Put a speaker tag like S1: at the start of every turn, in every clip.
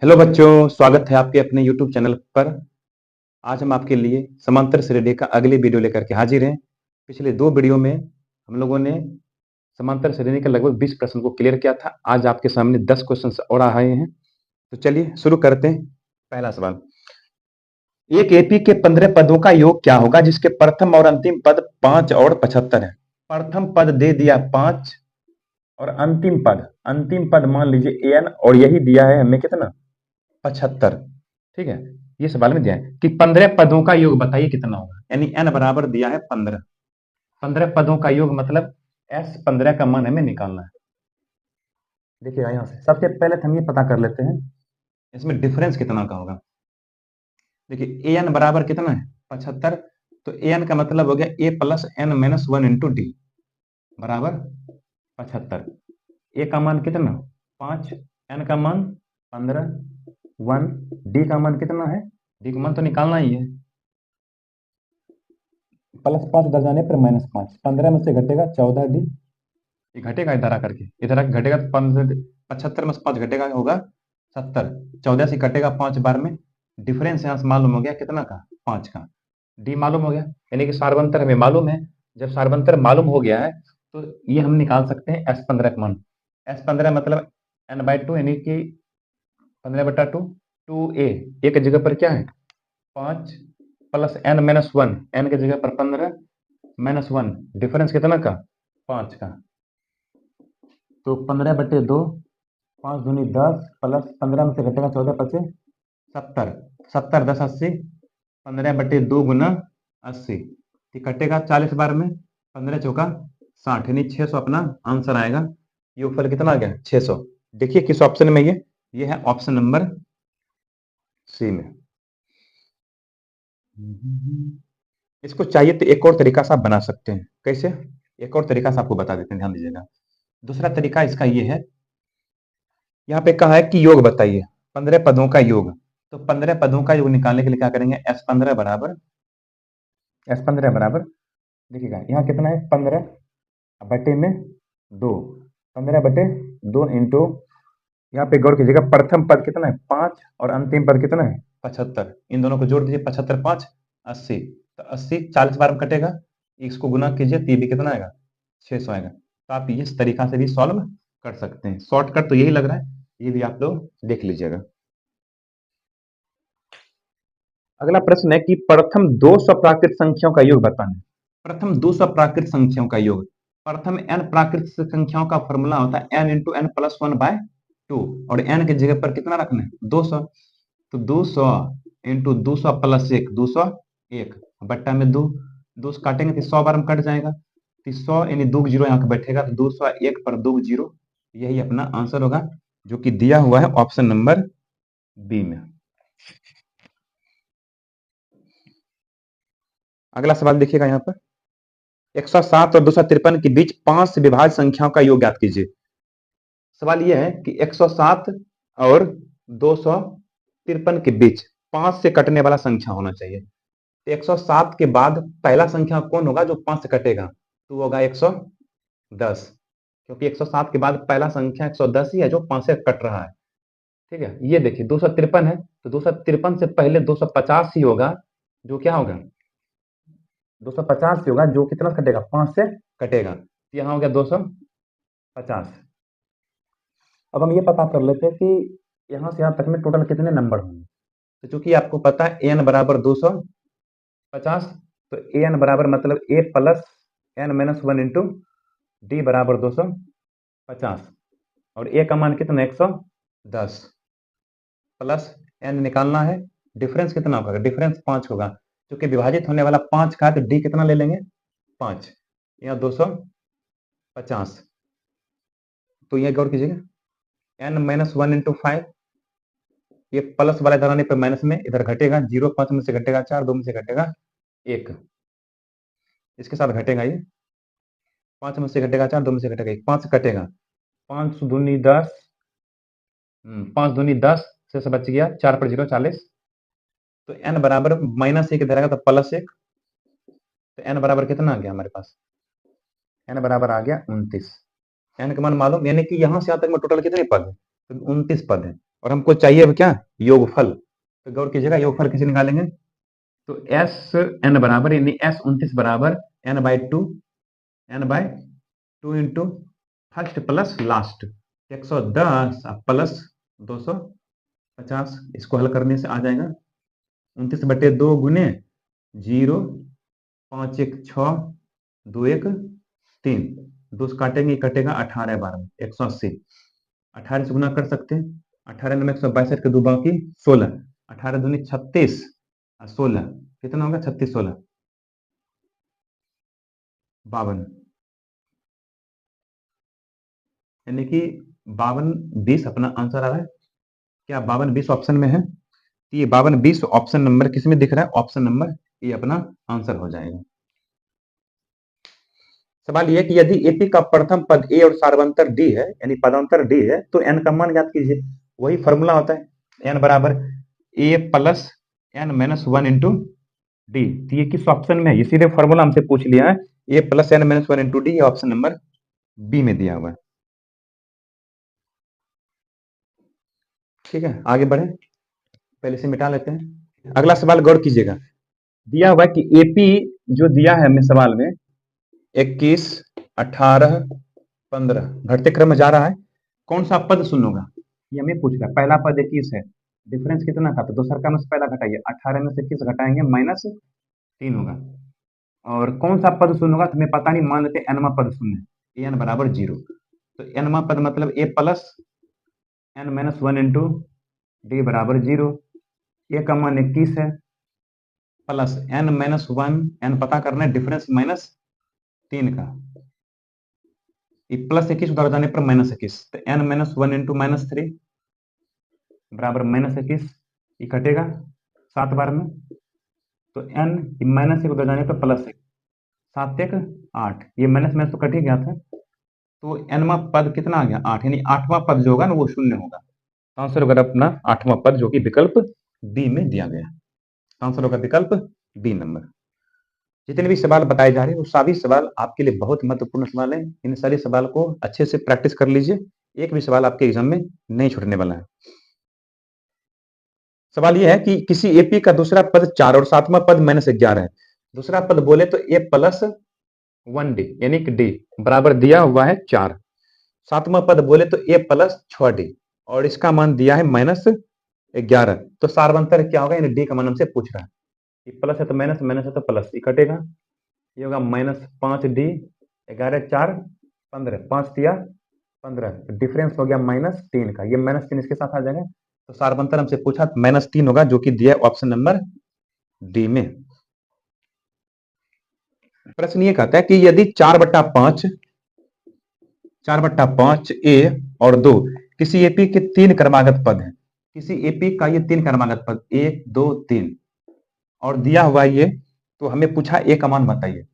S1: Hello बच्चों, स्वागत है आपके अपने YouTube चैनल पर। आज हम आपके लिए समांतर श्रेणी का अगले वीडियो लेकर के हाजिर हैं। पिछले 2 वीडियो में हम लोगों ने समांतर श्रेणी के लगभग 20 प्रश्न को क्लियर किया था। आज आपके सामने 10 क्वेश्चन और आए हैं। तो चलिए शुरू करते हैं। पहला सवाल, एक एपी के 15 पदों का योग क्या होगा जिसके प्रथम और अंतिम पद 5 और 75 है। प्रथम पद दे दिया 5 और अंतिम पद मान लीजिए एन, और यही दिया है हमें कितना, 75। ठीक है, ये सवाल में दिया है कि 15 पदों का योग बताइए कितना होगा, यानी n बराबर दिया है 15। 15 पदों का योग मतलब s 15 का मान हमें निकालना है। देखिए यहां से सबसे पहले तो हम ये पता कर लेते हैं इसमें डिफरेंस कितना का होगा। देखिए an बराबर कितना है 75, तो an का मतलब हो गया a plus n minus 1 into d बराबर 75। a का मान कितना 5, n का मान 15, 1, डी का मान कितना है, डी का मान तो निकालना ही है। +5 इधर जाने पर -5, 15 में से घटेगा 14 डी, ये घटेगा इधर आकर के, इधर आके घटेगा तो 75 में से 5 घटेगा होगा 70, 14 से घटेगा 5 बार में, डिफरेंस यहाँ से मालूम हो गया कितना का 5 का, डी मालूम हो गया, यानी कि सार्वंतर हमें मालूम है। जब सार्वंतर मालूम हो गया है तो ये हम निकाल सकते हैं S15 का मान। S15 मतलब n/2 यानी कि 15/2, 2a, ए की जगह पर क्या है 5 प्लस n माइनस 1, n की जगह पर 15 माइनस 1, डिफरेंस कितना का 5 का, तो 15/2, 5 दूनी 10 प्लस 15 में से घटेगा 14 पचे 70, 70 10 80, 15/2 गुना 80, ये कटेगा 40 बार में, 15 चौका 60, यानी 600 अपना आंसर आएगा। योगफल कितना आ गया 600। देखिए किस ऑप्शन में ये है ऑप्शन नंबर सी में। इसको चाहिए तो एक और तरीका से आप बना सकते हैं। कैसे, एक और तरीका से आपको बता देते हैं, ध्यान दीजिएगा। दूसरा तरीका इसका ये है, यहाँ पे कहा है कि योग बताइए 15 पदों का योग। तो 15 पदों का योग निकालने के लिए क्या करेंगे, S15 बराबर देखिएगा यहाँ कितना है 15 बटे में 2, 15/2 इंटू, यहाँ पे गौर कीजिएगा प्रथम पद कितना है 5 और अंतिम पद कितना है 75, इन दोनों को जोड़ दीजिए, 75 5 80, तो 80 40 बार में कटेगा, इसको गुना कीजिए तो ये भी कितना आएगा 600 आएगा। तो आप इस तरीका से भी सॉल्व कर सकते हैं। शॉर्टकट तो यही लग रहा है, ये भी आप लोग देख लीजिएगा। अगला प्रश्न है कि प्रथम 2 स्वप्राकृत संख्याओं का योग बताना। प्रथम 2 स्वप्राकृत संख्याओं का योग, प्रथम n प्राकृत संख्याओं का फॉर्मूला होता है n इंटू एन प्लस 1/2, और n की जगह पर कितना रखना है 200, तो 200 इंटू 200 प्लस 1 201 बट्टा में 2, 2 से काटेंगे तो 100 बार में कट जाएगा, तो 100 यानी 2 जीरो यहाँ पे बैठेगा, तो 201 पर 2 जीरो, यही अपना आंसर होगा जो कि दिया हुआ है ऑप्शन नंबर बी में। अगला सवाल देखिएगा यहाँ पर, 107 और 253 के बीच 5 से विभाज्य संख्याओं का योग ज्ञात कीजिए। सवाल यह है कि 107 और 253 के बीच 5 से कटने वाला संख्या होना चाहिए। तो 107 के बाद पहला संख्या कौन होगा जो 5 से कटेगा, तो होगा 110, क्योंकि 107 के बाद पहला संख्या 110 ही है जो 5 से कट रहा है। ठीक है, ये देखिए 253 है, तो 253 से पहले 250 ही होगा, जो क्या होगा 250 ही होगा, जो कितना से कटेगा 5 से कटेगा, तो यहाँ हो गया 250। अब हम ये पता कर लेते हैं कि यहाँ से यहाँ तक में टोटल कितने नंबर होंगे। तो चूंकि आपको पता है एन बराबर 250, तो एन बराबर मतलब a plus n minus 1 into d बराबर 250, और ए का मान कितना 110 प्लस एन निकालना है, डिफरेंस कितना होगा, डिफरेंस 5 होगा, क्योंकि विभाजित होने वाला 5 का, तो डी कितना ले लेंगे 5, यहाँ 250, तो यह गौर कीजिएगा एन माइनस 1 इंटू 5, ये प्लस वाला इधर आने पर माइनस में, इधर घटेगा 0, 5 में से घटेगा 4, 2 में से घटेगा 1, इसके साथ घटेगा ये 5 में से घटेगा 4, 2 में से घटेगा 1, 5 से कटेगा, 5 दूनी 10, 5 दूनी 10 से बच गया 4 पर 0 40, तो n बराबर -1 इधर आएगा तो +1, तो n बराबर कितना आ गया हमारे पास, n बराबर आ गया 29। n का मान मालूम, यानी कि यहाँ से यहाँ तक में टोटल कितने पद है, तो 29 पद है, और हमको चाहिए अब क्या, योगफल। तो गौर कीजिएगा योगफल कैसे निकालेंगे। तो एस एन बराबर यानी एस 29 बराबर n/2 into first plus last 110 plus 250। इसको हल करने से आ जाएगा 29/2 गुने 0, 5 1 6, 2 1 3, 2 से काटेंगे कटेगा 18 12 180। 18 से गुना कर सकते हैं, 18 में 162 के 2 बाकी 16, 18 दूनी 36 और 16 कितना होगा, 36 16 52, यानी कि 52 20 अपना आंसर आ रहा है। क्या 52 20 ऑप्शन में है? तो ये 52 20 ऑप्शन नंबर किस में दिख रहा है, ऑप्शन नंबर ये अपना आंसर हो जाएगा। सवाल ये कि यदि एपी का प्रथम पद ए और सार्वंतर डी है, यानी पदांतर डी है, तो एन का मान ज्ञात कीजिए। वही फॉर्मूला होता है, एन बराबर a plus n minus 1 into d. तो ये किस ऑप्शन में है, ये सीधे फॉर्मूला हमसे पूछ लिया है, a plus n minus 1 into d, ये ऑप्शन नंबर बी में दिया हुआ है। ठीक है, आगे बढ़े, पहले से मिटा लेते हैं। अगला सवाल गौर कीजिएगा, दिया हुआ है कि एपी जो दिया है हमें सवाल में 21 18 15 घटते क्रम में जा रहा है, कौन सा पद शून्य होगा, ये हमें पूछ रहा है। पहला पद 21 है, डिफरेंस कितना था, तो दूसरा का में से पहला घटाइए, 18 में से 21 घटाएंगे -3 होगा। और कौन सा पद शून्य होगा, तो हमें पता नहीं, मान लेते एनवा पद शून्य है, एन बराबर 0। तो एनवा पद मतलब a plus n minus 1 into d बराबर 0। ए का मान 21 है, प्लस एन माइनस 1, एन पता करना है, डिफरेंस -3 का, प्लस 21 उधर जाने पर -21, तो एन माइनस 1 इंटू -3 बराबर -21, ये कटेगा 7 बार में, तो एन -1 उधर जाने पर +1, 7 1 8, ये माइनस में तो कट ही गया था, तो एनवा पद कितना आ गया 8, यानी 8वां पद जो होगा ना वो शून्य होगा। आंसर होगा अपना 8वां पद जो कि विकल्प बी में दिया गया। आंसर होगा विकल्प बी नंबर। जितने भी सवाल बताए जा रहे हैं वो सभी सवाल आपके लिए बहुत महत्वपूर्ण सवाल है, इन सारे सवाल को अच्छे से प्रैक्टिस कर लीजिए, एक भी सवाल आपके एग्जाम में नहीं छूटने वाला है। सवाल यह है कि किसी एपी का दूसरा पद 4 और 7वां पद -11 है। दूसरा पद बोले तो ए प्लस 1 डी यानी कि डी बराबर दिया हुआ है 4। 7वां पद बोले तो ए प्लस 6 डी और इसका मान दिया है -11। तो सार्वंतर क्या होगा, यानी डी का मान हमसे पूछ रहा है। ये प्लस है तो माइनस, माइनस है तो प्लस, ये कटेगा, ये होगा -5 डी, 11 4 15, 5 तिया 15, डिफरेंस हो गया -3 का, ये -3 इसके साथ आ जाएगा, तो सार्वंतर हमसे पूछा -3 होगा जो कि दिया है ऑप्शन नंबर डी में। प्रश्न ये कहता है कि यदि 4/5 ए और 2 किसी एपी के 3 क्रमागत पद है, किसी एपी का ये 3 क्रमागत पद 1 2 3 और दिया हुआ ये, तो हमें पूछा ए का मान बताइए।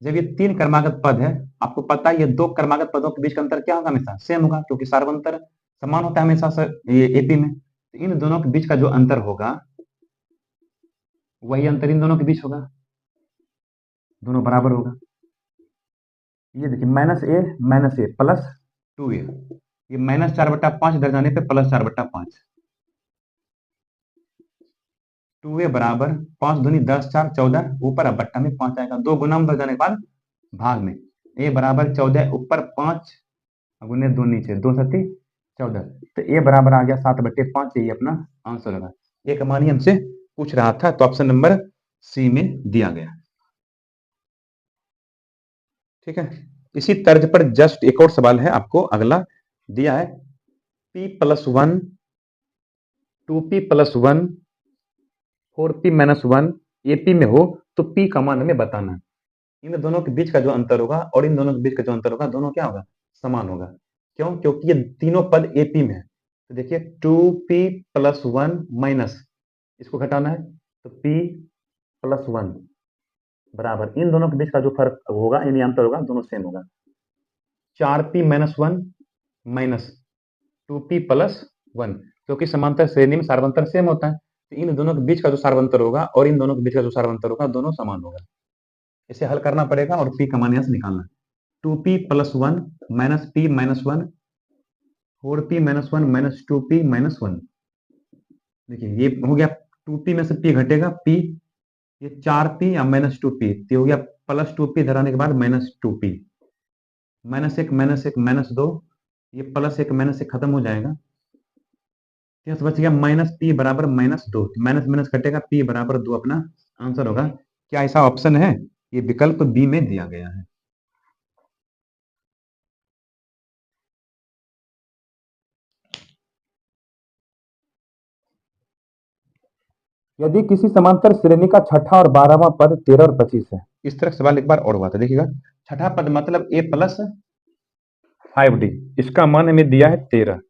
S1: जब ये 3 क्रमागत पद है, आपको पता है ये 2 क्रमागत पदों के बीच का अंतर क्या होगा, हमेशा सेम होगा, क्योंकि सार्वंतर समान होता है हमेशा सर ये एपी में। तो इन दोनों के बीच का जो अंतर होगा वही अंतर इन दोनों के बीच होगा, दोनों बराबर होगा। ये देखिए -a प्लस 2a, ये -4/5 इधर जाने पे +4/5, 2a बराबर 5 दूनी 10 4 14, ऊपर अब बट्टा में 5 आएगा, 2 गुना में जाने के बाद भाग में, a बराबर 14 ऊपर 5 गुने 2 नीचे 2 सती 14, तो a बराबर आ गया 7/5, यही अपना आंसर होगा। ये का मान ही हमसे पूछ रहा था, तो ऑप्शन नंबर सी में दिया गया। ठीक है, इसी तर्ज पर जस्ट एक और सवाल है आपको अगला दिया है, p+1 2p+1 4p-1 एपी में हो तो p का मान हमें बताना है। इन दोनों के बीच का जो अंतर होगा और इन दोनों के बीच का जो अंतर होगा, दोनों क्या होगा, समान होगा। क्यों, क्योंकि ये तीनों पद एपी में है। तो देखिए 2p+1 माइनस, इसको घटाना है, तो p+1 बराबर इन दोनों के बीच का जो फर्क होगा यानी अंतर होगा, दोनों सेम होगा, 4p-1 माइनस 2p+1, क्योंकि समांतर श्रेणी में सार्वंतर सेम होता है, तो इन दोनों के बीच का जो सार्वंतर होगा और इन दोनों के बीच का जो सार्वंतर होगा, दोनों समान होगा। इसे हल करना पड़ेगा और p का मान यहां से निकालना है। 2p+1 minus p-1, 4p-1 minus 2p-1, देखिए ये हो गया 2p में से p घटेगा p, ये 4p या -2p, तो हो गया +2p इधर आने के बाद -2p, -1 -2, ये +1 -1 खत्म हो जाएगा, यहाँ से बच गया -p बराबर -2, माइनस माइनस घटेगा, p बराबर 2 अपना आंसर होगा। क्या ऐसा ऑप्शन है? ये विकल्प बी में दिया गया है। यदि किसी समांतर श्रेणी का छठा और 12वां पद 13 और 25 है, इस तरह सवाल एक बार और हुआ था, देखिएगा। छठा पद मतलब a प्लस 5d, इसका मान हमें दिया है 13।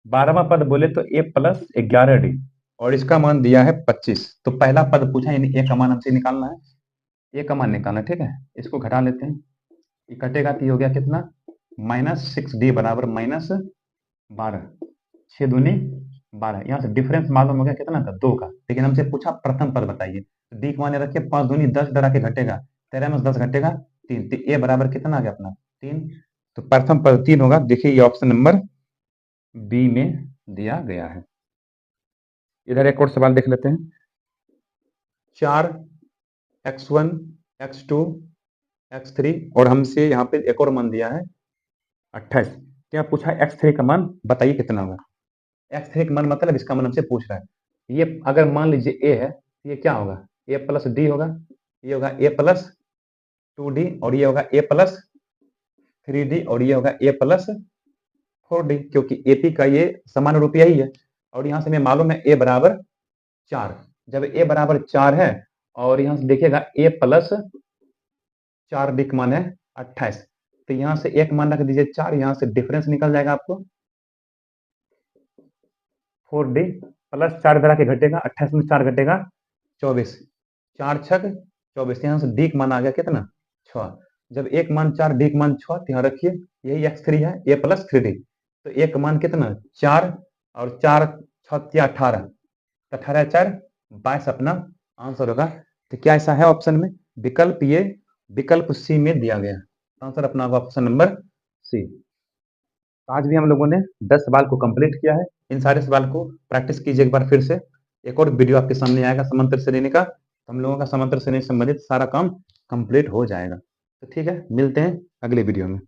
S1: 12वां पद बोले तो a प्लस 11d, और इसका मान दिया है 25। तो पहला पद पूछा, यानी a का मान हमसे निकालना है, a का मान निकालना है, ठीक है। इसको घटा लेते हैं, ये कटेगा तो ये हो गया कितना, -6d बराबर -12, 6 दूनी 12, यहाँ से डिफरेंस मालूम हो गया कितना था, 2 का। लेकिन हमसे पूछा प्रथम पद बताइए, तो डी को माने रखिए, 5 दूनी 10 डरा के घटेगा, 13 में 10 घटेगा 3, तो ए बराबर कितना आ गया अपना 3, तो प्रथम पद 3 होगा। देखिए ये ऑप्शन नंबर बी में दिया गया है। इधर एक और सवाल देख लेते हैं। 4x1 x2 x3 और हमसे यहाँ पे एक और मान दिया है 28। क्या पूछा है, x3 का मान बताइए कितना होगा। x3 का मान मतलब इसका मान हमसे पूछ रहा है, ये अगर मान लीजिए a है, ये क्या होगा, a प्लस डी होगा, ये होगा a प्लस 2d, और ये होगा a प्लस 3d, और ये होगा a प्लस 4d, क्योंकि AP का ये समान रूप यही है। और यहाँ से हमें मालूम है a बराबर 4, जब a बराबर 4 है, और यहाँ से देखिएगा a प्लस 4d का मान है 28, तो यहाँ से एक मान रख दीजिए 4, यहाँ से डिफरेंस निकल जाएगा आपको 4d प्लस 4 इधर आके घटेगा, 28 में 4 घटेगा 24, 4 छक 24, यहाँ से डी का मान आ गया कितना 6। जब एक मान 4 डी का मान 6, तो यहाँ रखिए यही x3 है, a प्लस 3d, तो एक का मान कितना 4, और 4 6 18, 18 4 22 अपना आंसर होगा। तो क्या ऐसा है ऑप्शन में, विकल्प ये विकल्प सी में दिया गया, आंसर अपना होगा ऑप्शन नंबर सी। आज भी हम लोगों ने 10 सवाल को कंप्लीट किया है। इन सारे सवाल को प्रैक्टिस कीजिए एक बार फिर से। एक और वीडियो आपके सामने आएगा समांतर श्रेणी का, तो हम लोगों का समांतर श्रेणी से संबंधित सारा काम कंप्लीट हो जाएगा। तो ठीक है, मिलते हैं अगले वीडियो में।